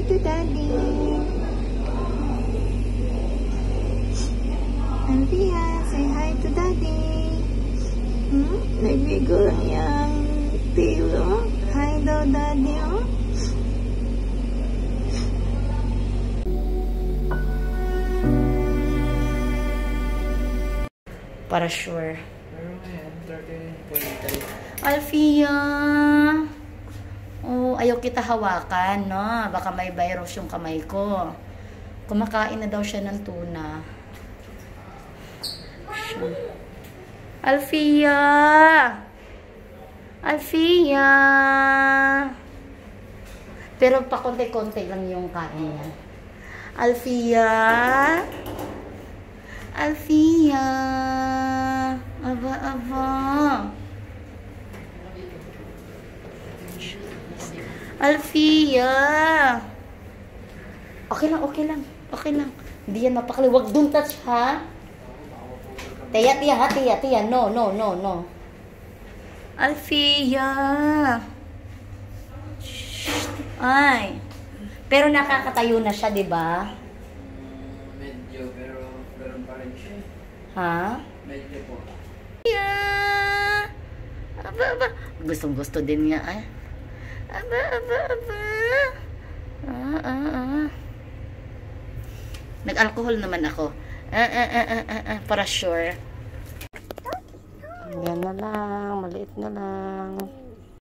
to daddy. Alfia, say hi to daddy. Nagbigo lang yung tail, oh. Hi daw daddy, oh. Para sure. Alfia! Oh, ayaw kita hawakan, no? Baka may virus yung kamay ko. Kumakain na daw siya ng tuna. Alfia! Alfia! Pero pa konti-konti lang yung kain niya. Alfia! Alfia! Aba, aba! Alfia! Okay lang, okay lang. Okay lang. Hindi yan mapakali. Huwag don't touch, ha? Tiya, tiya, ha? Tiya, tiya. No, no, no, no. Alfia! Shh. Ay. Pero nakakatayo na siya, di ba? Medyo, pero ganoon pa rin siya. Ha? Medyo po. Alfia! Aba, aba. Gustong-gusto din nga, ay. Aba, aba, aba. Nag-alcohol naman ako. Para sure. Yan na lang. Maliit na lang.